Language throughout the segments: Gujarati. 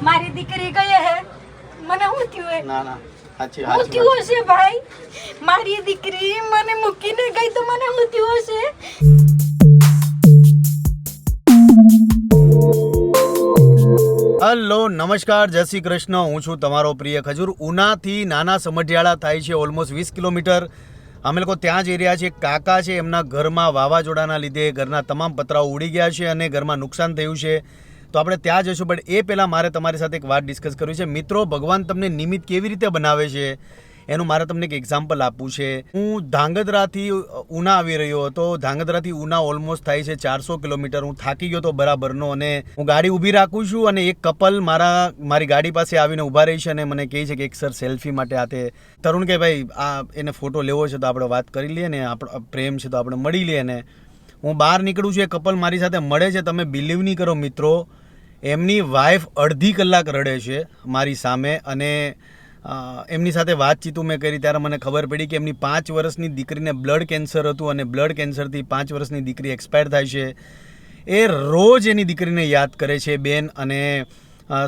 મારી દીકરી ગઈ હે મને હું થયું હે ના ના સાચી હું થયું હશે ભાઈ મારી દીકરી મને મૂકીને ગઈ તો મને હું થયું હશે હેલો નમસ્કાર જય શ્રી કૃષ્ણ હું છું તમારો પ્રિય ખજૂર ઉનાથી નાના સમઢિયાળા થાય છે ઓલમોસ્ટ 20 કિલોમીટર અમે લોકો ત્યાં જઈ રહ્યા છીએ કાકા છે એમના ઘરમાં વાવાઝોડાના લીધે ઘરના તમામ પતરાઓ ઉડી ગયા છે અને ઘરમાં નુકસાન થયું છે તો આપણે ત્યાં જઈશું બટ એ પહેલાં મારે તમારી સાથે એક વાત ડિસ્કસ કરવી છે મિત્રો ભગવાન તમને નિમિત્ત કેવી રીતે બનાવે છે એનું મારે તમને એક એક્ઝામ્પલ આપવું છે હું ધાંગધ્રાથી ઉના આવી રહ્યો હતો ધાંગધ્રાથી ઉના ઓલમોસ્ટ થાય છે 400 કિલોમીટર હું થાકી ગયો હતો બરાબરનો અને હું ગાડી ઊભી રાખું છું અને એક કપલ મારી ગાડી પાસે આવીને ઊભા રહી છે અને મને કહે છે કે એક સર સેલ્ફી માટે આતે તરુણ કે ભાઈ આ એને ફોટો લેવો છે તો આપણે વાત કરી લઈએ ને આપણો પ્રેમ છે તો આપણે મળી લઈએ ને હું બહાર નીકળું છું એ કપલ મારી સાથે મળે છે તમે બિલીવ નહીં કરો મિત્રો એમની વાઈફ અડધી કલાક રડે છે મારી સામે અને એમની સાથે વાતચીત મેં કરી ત્યારે મને ખબર પડી કે એમની 5 વર્ષની દીકરીને બ્લડ કેન્સર હતું અને બ્લડ કેન્સરથી 5 વર્ષની દીકરી એક્સપાયર થાય છે એ રોજ એની દીકરીને યાદ કરે છે બેન અને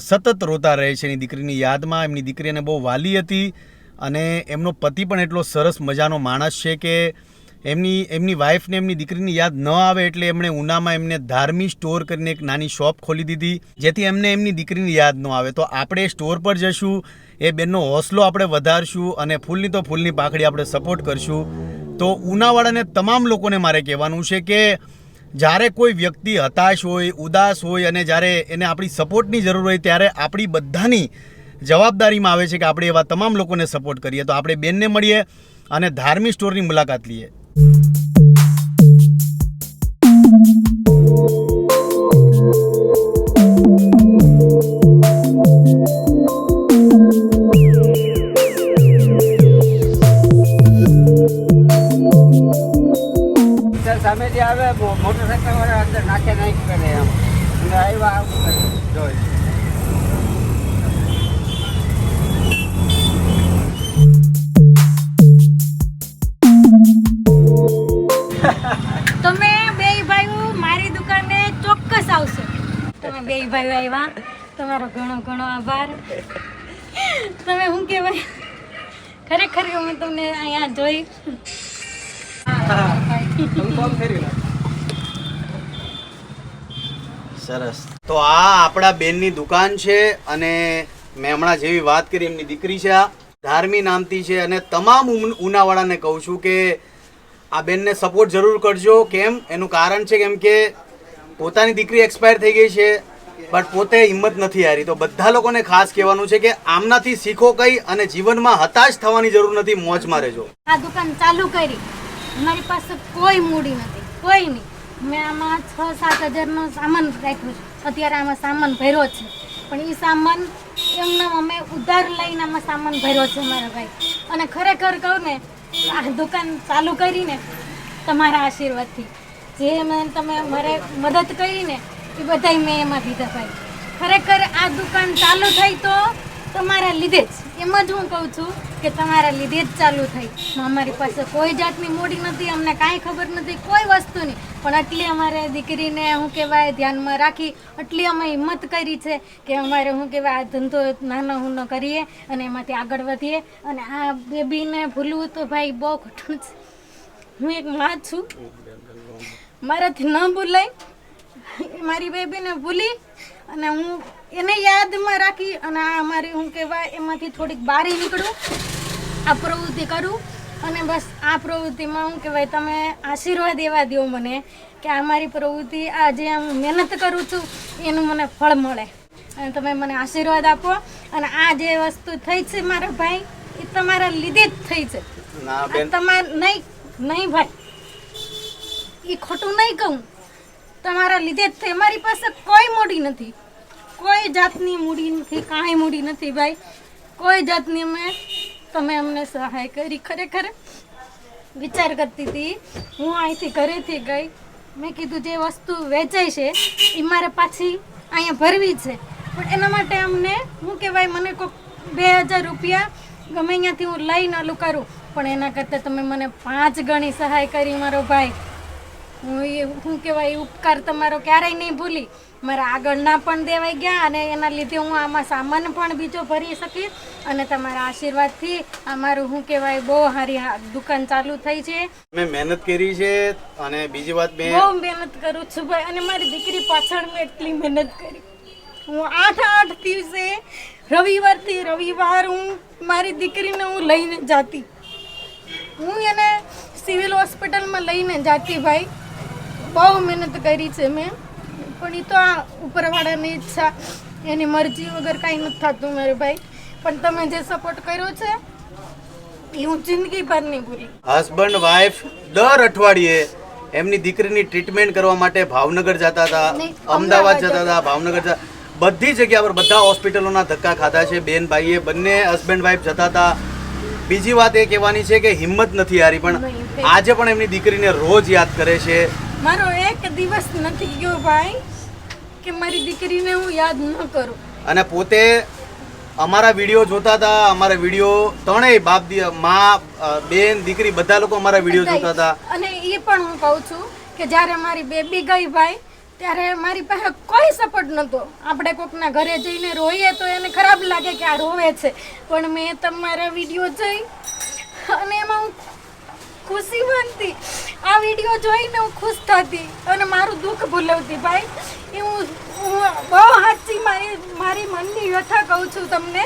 સતત રોતા રહે છે એની દીકરીની યાદમાં એમની દીકરી એને બહુ વાલી હતી અને એમનો પતિ પણ એટલો સરસ મજાનો માણસ છે કે એમની વાઈફને એમની દીકરીની યાદ ન આવે એટલે એમણે ઉનામાં એમને ધાર્મિક સ્ટોર કરીને એક નાની શોપ ખોલી દીધી જેથી એમને એમની દીકરીની યાદ ન આવે તો આપણે સ્ટોર પર જશું એ બેનનો હોસલો આપણે વધારશું અને ફૂલની તો ફૂલની પાખડી આપણે સપોર્ટ કરશું તો ઉનાવાળાને તમામ લોકોને મારે કહેવાનું છે કે જ્યારે કોઈ વ્યક્તિ હતાશ હોય ઉદાસ હોય અને જ્યારે એને આપણી સપોર્ટની જરૂર હોય ત્યારે આપણી બધાની જવાબદારીમાં આવે છે કે આપણે એવા તમામ લોકોને સપોર્ટ કરીએ તો આપણે બેનને મળીએ અને ધાર્મિક સ્ટોરની મુલાકાત લઈએ સામેથી આવે મોટરસાઇકલ વાળા અંદર નાખે નાખ કરે એમ આવ્યા જોઈ તમે બે ભાઈઓ મારી દુકાને ચોક્કસ આવશો તમે બે ભાઈઓ આવ્યા તમારો ઘણો ઘણો આભાર તમે શું કહેવાય ખરેખર અમે તમને અહીંયા જોઈ સરસ તો આ આપણા બેનની દુકાન છે અને મેં હમણાં જેવી વાત કરી એમની દીકરી છે આ ધાર્મી નામથી છે અને તમામ ઉનાવાળાને કહું છું કે આ બેનને સપોર્ટ જરૂર કરજો કેમ એનું કારણ છે કેમ કે પોતાની દીકરી એક્સપાયર થઈ ગઈ છે બટ પોતે હિંમત નથી હારી તો બધા લોકોને ખાસ કહેવાનું છે કે આમનાથી શીખો કઈ અને જીવનમાં હતાશ થવાની જરૂર નથી મોજમાં રહેજો આ દુકાન ચાલુ કરી મારી પાસે કોઈ મૂડી નથી કોઈ નહીં મેં આમાં 6-7 હજારનો સામાન રાખ્યો છે અત્યારે આમાં સામાન ભર્યો છે પણ એ સામાન એમને અમે ઉધાર લઈને આમાં સામાન ભર્યો છે મારા ભાઈ અને ખરેખર કહું ને આ દુકાન ચાલુ કરીને તમારા આશીર્વાદથી જે તમે મારે મદદ કરીને એ બધાય મેં એમાં દીધા ભાઈ ખરેખર આ દુકાન ચાલુ થઈ તો તમારા લીધે જ એમ જ હું કહું છું કે તમારા લીધે જ ચાલુ થઈ અમારી પાસે કોઈ જાતની મૂડી નથી અમને કાંઈ ખબર નથી કોઈ વસ્તુની પણ આટલી અમારે દીકરીને શું કહેવાય ધ્યાનમાં રાખી આટલી અમે હિંમત કરી છે કે અમારે શું કહેવાય આ ધંધો નાનો હુનો કરીએ અને એમાંથી આગળ વધીએ અને આ બેબીને ભૂલવું તો ભાઈ બહુ ખોટું છે હું એક માં છું મારાથી ન ભૂલાય મારી બેબીને ભૂલી અને હું એને યાદમાં રાખી અને આ અમારી શું કહેવાય એમાંથી થોડીક બહાર નીકળું આ પ્રવૃત્તિ કરું અને બસ આ પ્રવૃત્તિમાં શું કહેવાય તમે આશીર્વાદ એવા દો મને કે આ મારી પ્રવૃત્તિ આ જે હું મહેનત કરું છું એનું મને ફળ મળે અને તમે મને આશીર્વાદ આપો અને આ જે વસ્તુ થઈ છે મારા ભાઈ એ તમારા લીધે જ થઈ છે તમારે નહીં ભાઈ એ ખોટું નહીં કહું તમારા લીધે જ થઈ અમારી પાસે કોઈ મૂડી નથી કોઈ જાતની મૂડી નથી કાંઈ મૂડી નથી ભાઈ કોઈ જાતની તમે અમને સહાય કરી ખરેખર વિચાર કરતી હતી હું અહીંથી ઘરેથી ગઈ મેં કીધું જે વસ્તુ વેચાય છે એ મારે પાછી અહીંયા ભરવી છે પણ એના માટે અમને શું કહેવાય મને કોઈ 2000 રૂપિયા ગમે અહીંયાથી હું લઈને ઓલું કરું પણ એના કરતાં તમે મને 5 ગણી સહાય કરી મારો ભાઈ હું એ શું કહેવાય ઉપકાર તમારો ક્યારેય નહીં ભૂલી. મારા આગળના પણ દેવાઈ ગયા અને એના લીધે હું આમાં સામાન પણ બીજો ભરી શકી અને તમારા આશીર્વાદથી આ મારું શું કહેવાય બહુ સારી દુકાન ચાલુ થઈ છે. મેં મહેનત કરી છે અને બીજી વાત બહુ મહેનત કરું છું ભાઈ અને મારી દીકરી પાછળ મેં એટલી મહેનત કરી. હું 8 દિવસે રવિવારથી રવિવાર હું મારી દીકરીને હું લઈને જાતી. હું એને સિવિલ હોસ્પિટલમાં લઈને જાતી ભાઈ. બહુ મહેનત કરી છે મેં પણ એ તો આ ઉપરવાળાની ઈચ્છા એની મરજી વગર કાંઈ નથી થતું મારે ભાઈ. પણ તમે જે સપોર્ટ કર્યો છે એ હું જિંદગીભર નહીં ભૂલી. હસબન્ડ વાઈફ દર અઠવાડિયે એમની દીકરીની ટ્રીટમેન્ટ કરવા માટે ભાવનગર જતા હતા, નહીં, અમદાવાદ જતા હતા, ભાવનગર જતા, બધી જગ્યા પર બધા હોસ્પિટલોના ધક્કા ખાધા છે. બેન ભાઈએ બંને હસબન્ડ વાઈફ જતા હતા. બીજી વાત એ કહેવાની છે કે હિંમત નથી હારી, પણ આજે પણ એમની દીકરીને રોજ યાદ કરે છે. મારો એક દિવસ નથી ગયો ભાઈ કે મારી દીકરીને હું યાદ ન કરું. અને પોતે અમારા વિડીયો જોતા હતા. અમારા વિડીયો ત્રણેય બાપ માં બેન દીકરી બધા લોકો અમારા વિડીયો જોતા હતા. અને એ પણ હું કહું છું કે જ્યારે મારી બેબી ગઈ ભાઈ ત્યારે મારી પાસે કોઈ સપોર્ટ નહોતો. આપણે કોકના ઘરે જઈને રોઈએ તો એને ખરાબ લાગે કે આ રોવે છે, પણ મેં તમારા વિડીયો જોઈ અને એમાં હું ખુશી માનતી. આ વિડીયો જોઈને હું ખુશ થતી અને મારું દુઃખ ભૂલવતી ભાઈ. એ હું બહુ સાચી મારી મનની વ્યથા કહું છું તમને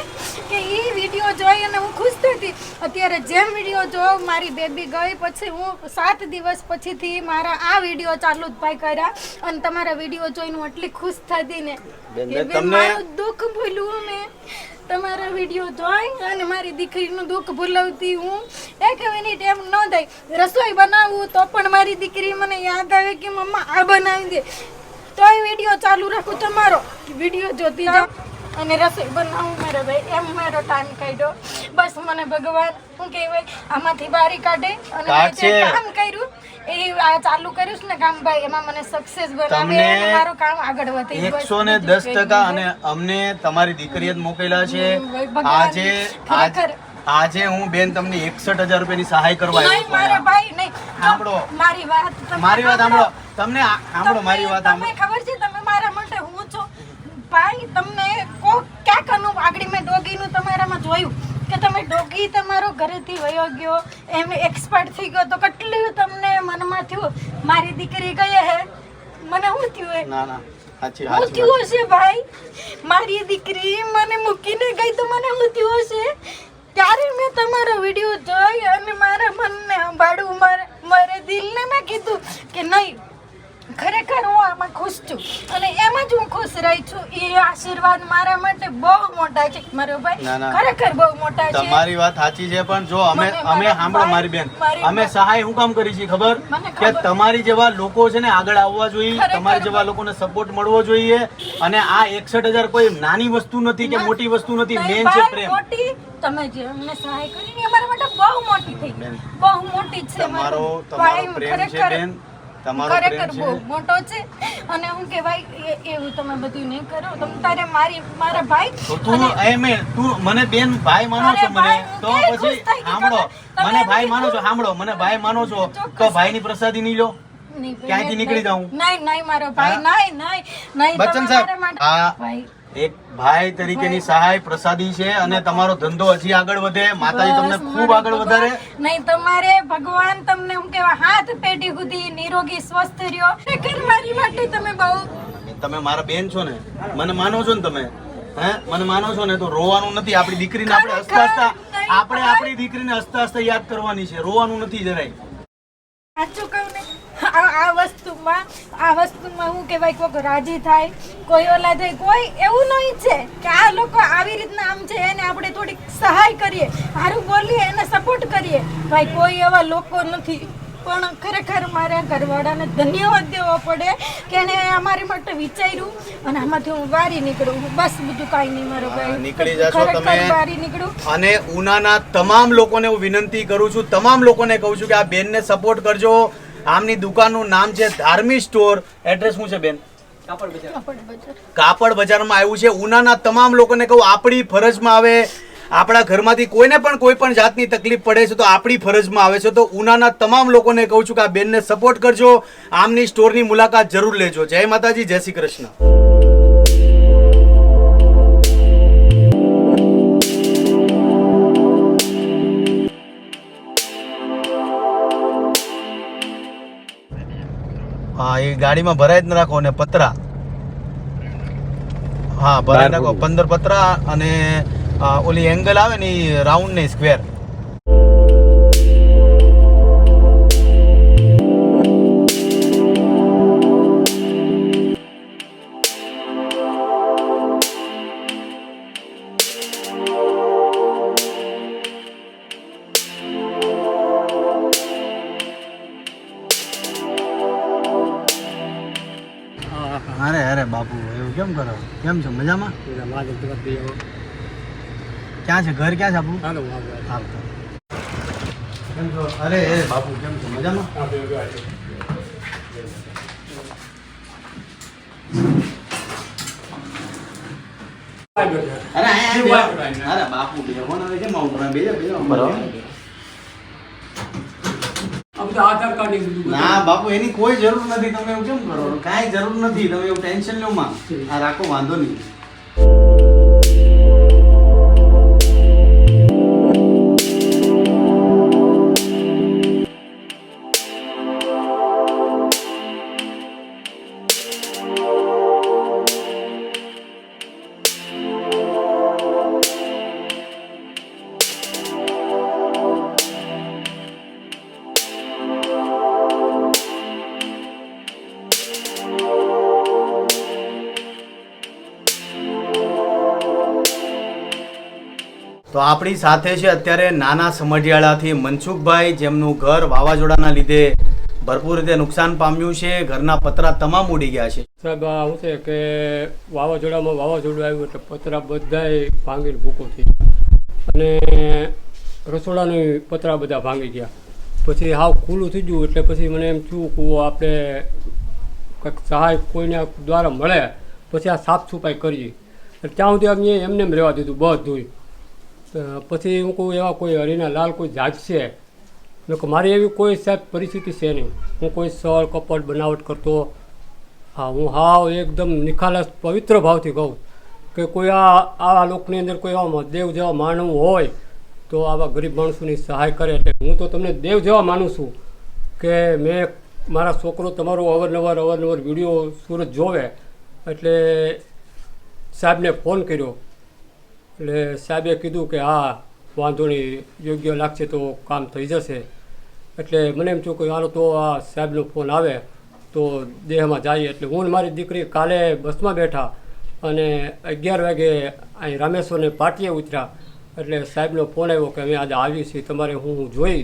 કે એ વિડીયો જોઈ અને હું ખુશ થતી. અત્યારે જેમ વિડીયો જોઉં મારી બેબી ગઈ પછી હું 7 દિવસ પછીથી મારા આ વિડીયો ચાલુ જ ભાઈ કર્યા અને તમારા વિડીયો જોઈને હું એટલી ખુશ થતી ને કે બેન મારું દુઃખ ભૂલવું મેં તમારા વિડીયો જોઈ અને મારી દીકરીનું દુઃખ ભૂલવતી. હું એક મિનિટ એમ ન થઈ રસોઈ બનાવું તો પણ મારી દીકરી મને યાદ આવે કે મમ્મા આ બનાવી દે તોય વિડીયો ચાલુ રાખું તમારો વિડીયો જોતી જાઉં અને રસોઈ બનાવું મારા ભાઈ. એમ મારો ટાઈમ કાઢ્યો. બસ મને ભગવાન શું કહેવાય આમાંથી બારી કાઢે અને મેં જે કામ કર્યું એ આ ચાલુ કર્યું છે ને કામ ભાઈ એમાં મને સક્સેસ બનાવે અને મારું કામ આગળ વધે. 110% અને અમને તમારી દીકરીએ જ મોકલેલા છે. આજે હું બેન તમને 61,000 રૂપિયાની સહાય કરવા નહીં મારા ભાઈ નહીં. સાંભળો મારી વાત સાંભળો. તમને સાંભળો મારી વાત તમને ખબર છે તમે મારા માટે હું છો ભાઈ. તમને ક્યાંક આગળ મેં ડોગીનું તમારામાં જોયું કે તમે ડોગી તમારો ઘરેથી વયો ગયો એમ એક્સપર્ટ થઈ ગયો તો કેટલું તમને મનમાં થયું મારી દીકરી ગઈ હે મને શું થયું? ના ના સાચી શું થયું હશે ભાઈ? મારી દીકરી મને મૂકીને ગઈ તો મને શું થયું હશે? ત્યારે મેં તમારો વિડીયો જોઈ અને મારા મનને સંભાળ્યું, મારા દિલને મેં કીધું કે નહીં ખરેખર હું આમાં ખુશ છું અને એમાં જ હું ખુશ રહી છું. એ આશીર્વાદ મારા માટે બહુ મોટા છે મારો ભાઈ, ખરેખર બહુ મોટા છે. તમારી વાત સાચી છે પણ જો અમે સાંભળો મારી બેન, અમે સહાય શું કામ કરી છે ખબર કે તમારી જેવા લોકો છે ને આગળ આવવા જોઈએ, તમારી જેવા લોકોને સપોર્ટ મળવો જોઈએ. અને આ 61,000 કોઈ નાની વસ્તુ નથી કે મોટી વસ્તુ નથી. મેન છે પ્રેમ. તમે જે અમને સહાય કરી અમારા માટે બહુ મોટી થઈ, બહુ મોટી છે. તમારો પ્રેમ છે બેન, તમારો પ્રેમ છે બહુ મોટો છે. અને હું કહેવાય એવું તમે બધું નહીં કરો. તમે તારે મારા ભાઈ તું મને બેન ભાઈ માનો છો મને તો પછી સાંભળો મને ભાઈ માનો છો, સાંભળો મને ભાઈ માનો છો તો ભાઈની પ્રસાદી નહીં લો, ક્યાંથી નીકળી જાઉં? નહીં મારો ભાઈ નહીં. બચ્ચન સાહેબ આ એક ભાઈ તરીકેની સહાય પ્રસાદી છે અને તમારો ધંધો હજી આગળ વધે, માતાજી તમને ખૂબ આગળ વધારે. નહીં તમારે ભગવાન તમને હું કેવા હાથ પેઢી સુધી નિરોગી સ્વસ્થ રહ્યો. મારી માટે તમે મારા બેન છો ને, મને માનો છો ને તમે? મને માનો છો ને તો રોવાનું નથી. આપણી દીકરીને આપણે આપણી દીકરીને હસતા હસતા યાદ કરવાની છે, રોવાનું નથી જરાય. સાચું કહું ને આ વસ્તુમાં હું કહેવાય કોઈ રાજી થાય, કોઈ ઓલા થાય, કોઈ એવું નહીં છે કે આ લોકો આવી રીતના આમ છે એને આપણે થોડીક સહાય કરીએ, સારું બોલીએ, એને સપોર્ટ કરીએ. ભાઈ કોઈ એવા લોકો નથી. પણ ખરેખર મારા ઘરવાળાને ધન્યવાદ દેવો પડે કે એને અમારી માટે વિચાર્યું અને આમાંથી હું વારી નીકળું. બસ બીજું કાંઈ નહીં મારો ભાઈ, નીકળી જશો તમે વારી નીકળું. અને ઉનાના તમામ લોકોને હું વિનંતી કરું છું, તમામ લોકોને કહું છું કે આ બેનને સપોર્ટ કરજો. આમની દુકાનનું નામ છે ધાર્મિક સ્ટોર. એડ્રેસ શું છે બેન? કાપડ બજારમાં આવ્યું છે. ઉનાના તમામ લોકોને કહું આપણી ફરજમાં આવે આપણા ઘરમાંથી કોઈને પણ કોઈ પણ જાતની તકલીફ પડે છે તો આપણી ફરજમાં આવે છે. તો ઉનાના તમામ લોકોને કહું છું કે આ બેનને સપોર્ટ કરજો, આમની સ્ટોરની મુલાકાત જરૂર લેજો. જય માતાજી, જય શ્રી કૃષ્ણ. હા, એ ગાડીમાં ભરાય જ ન રાખો. અને પતરા, હા ભરાય નાખો. 15 પતરા અને ઓલી એંગલ આવે ને એ રાઉન્ડ ને સ્ક્વેર. અરે અરે બાપુ, એવું કેમ કરો? કેમ છો? મજામાં? ક્યાં છે ઘર? ક્યાં છે આપણું? હાલ કેમ છો? અરે બાપુ, કેમ છો? મજામાં? અરે બાપુ બેહો ને, કેમ આવું? બેજો ના બાપુ, એની કોઈ જરૂર નથી. તમે એવું કેમ કરો? કાંઈ જરૂર નથી. તમે એવું ટેન્શન લો માં. આ રાખો, વાંધો નહીં. તો આપણી સાથે છે અત્યારે નાના સમઢિયાળાથી મનસુખભાઈ, જેમનું ઘર વાવાઝોડાના લીધે ભરપૂર રીતે નુકસાન પામ્યું છે. ઘરના પતરા તમામ ઉડી ગયા છે. સાહેબ, શું છે કે વાવાઝોડામાં વાવાઝોડું આવ્યું એટલે પતરા બધાય ભાંગીને ભૂકો થઈ ગયા અને રસોડાની પતરા બધા ભાંગી ગયા. પછી હાવ ખુલ્લું થઈ ગયું એટલે પછી મને એમ થયું કે આપણે કંઈક સહાય કોઈના દ્વારા મળે પછી આ સાફ સફાઈ કરીએ. ત્યાં સુધી અમે એમને એમ રહેવા દીધું બધું. પછી હું કહું એવા કોઈ હરીના લાલ કોઈ જાગશે કે મારી એવી કોઈ સાહેબ પરિસ્થિતિ છે નહીં. હું કોઈ સળ કપડ બનાવટ કરતો, હા હું હાવ એકદમ નિખાલસ પવિત્ર ભાવથી કહું કે કોઈ આવા લોકોની અંદર કોઈ આવા દેવ જેવા માનવું હોય તો આવા ગરીબ માણસોની સહાય કરે. એટલે હું તો તમને દેવ જેવા માનું છું કે મેં મારા છોકરો તમારો અવારનવાર વિડીયો સુરત જોવે એટલે સાહેબને ફોન કર્યો. એટલે સાહેબે કીધું કે હા વાંધો નહીં, યોગ્ય લાગશે તો કામ થઈ જશે. એટલે મને એમ થયું કે હાલો તો આ સાહેબનો ફોન આવે તો દેહમાં જઈએ. એટલે હું મારી દીકરી કાલે બસમાં બેઠા અને 11 વાગે અહીં રામેશ્વરને પાટીએ ઉતર્યા. એટલે સાહેબનો ફોન આવ્યો કે અમે આજે આવી છીએ, તમારે હું જોઈ.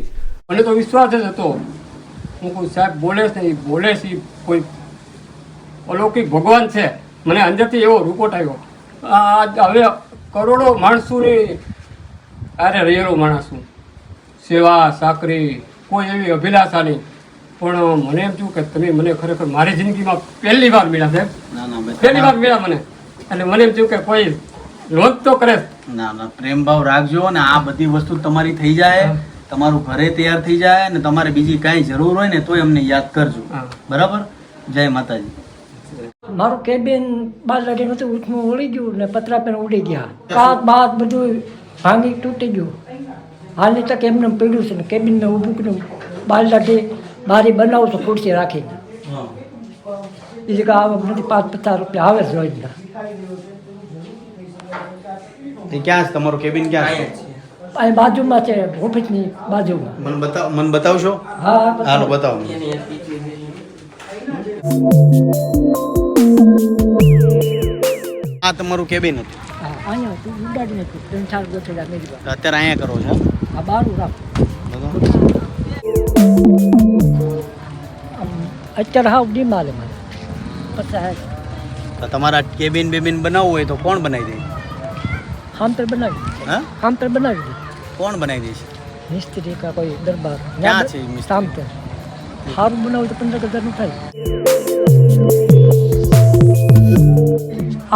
મને તો વિશ્વાસ જ હતો. હું કોઈ સાહેબ બોલે છે કોઈ અલૌકિક ભગવાન છે. મને અંદરથી એવો રિપોર્ટ આવ્યો. હવે કરોડો માણસોની અરે રહેલો માણસ છું, સેવા સાકરી કોઈ એવી અભિલાષા નહીં. પણ મને એમ થયું કે તમે મને ખરેખર મારી જિંદગીમાં પહેલી વાર મળ્યા સાહેબ, પહેલી વાર મળ્યા મને. એટલે મને એમ થયું કે કોઈ લોજ તો કરે. ના પ્રેમ ભાવ રાખજો ને આ બધી વસ્તુ તમારી થઈ જાય, તમારું ઘરે તૈયાર થઈ જાય ને તમારે બીજી કાંઈ જરૂર હોય ને તોય અમને યાદ કરજો. બરાબર? જય માતાજી. મારું કેબિન બાલડી નતું ઉઠમું ઉડી ગયું ને પતરા પણ ઉડી ગયા. કાચ બાદ બધું ભાંગી તૂટી ગયું. હાલની તક એમને પીડ્યું છે ને કેબિનને ઊભું કર્યું. બાલડી બારી બનાવું તો ખુરશી રાખી એ જગ્યા આવે નથી. 5-50 રૂપિયા આવે જ રોજના. ક્યાં છે તમારું કેબિન? ક્યાં છે? અહીં બાજુમાં છે, ઓફિસની બાજુમાં. મને બતાવશો? હા હાલો બતાવો. આ તમારું કેબિન હતું? હા, અહીંયા હતું, ઉડાડી નથી. 3-4 ગોઠેડા મેળવી. અત્યારે અહીંયા કરો છો? આ બારું રાખ. અત્યારે હાવ ડીમાલે મને 50,000. તમારા કેબિન બેબિન બનાવવું હોય તો કોણ બનાવી દે? હામતર બનાવી. હા, હામતર બનાવી દે. કોણ બનાવી દે છે? મિસ્ત્રી કા કોઈ દરબાર. ક્યાં છે મિસ્ત્રી? હામતર. સારું બનાવું તો 15,000 થાય.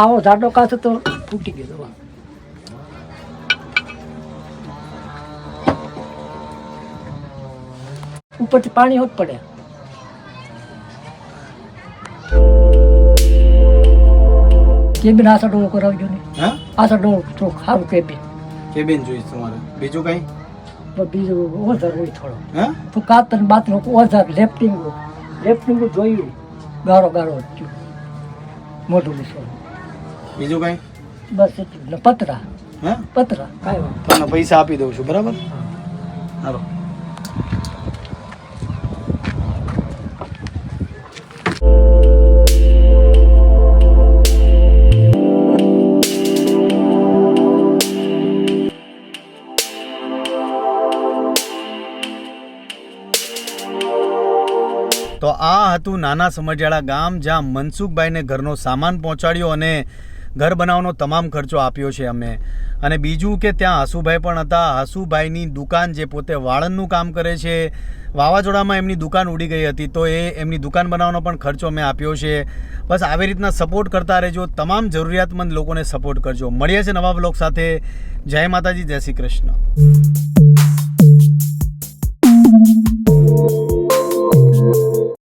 આવો જાડો કાચ તો ફૂટી ગયો. ઉપરથી પાણી હોત પડે. કેબિન આસા ડોળો કરાવજો ને, હા આસા ડોળો થોડું સારું કેબિન. કેબિન જોઈશ તમારે, બીજું કંઈ? પણ બીજું ઓઝાર હોય થોડો, હા તો કાતર બાતર ઓઝાર લેફ્ટિંગ જોયું, ગાળો થયું, મોઢું લીસું, બીજું કંઈ? બસ એટલું. ને પતરા હા કાંઈ વાત. તમને પૈસા આપી દઉં છું, બરાબર? હાલો. તો આ હતું નાના સમઢિયાળા ગામ, જ્યાં મનસુખભાઈને ઘરનો સામાન પહોંચાડ્યો અને ઘર બનાવવાનો તમામ ખર્ચો આપ્યો છે અમે. અને બીજું કે ત્યાં હાસુભાઈ પણ હતા. હાસુભાઈની દુકાન, જે પોતે વાળંદનું કામ કરે છે, વાવાઝોડામાં એમની દુકાન ઉડી ગઈ હતી, તો એ એમની દુકાન બનાવવાનો પણ ખર્ચો અમે આપ્યો છે. બસ આવી રીતના સપોર્ટ કરતા રહેજો, તમામ જરૂરિયાતમંદ લોકોને સપોર્ટ કરજો. મળીએ છીએ નવા બ્લોગ સાથે. જય માતાજી, જય શ્રી કૃષ્ણ.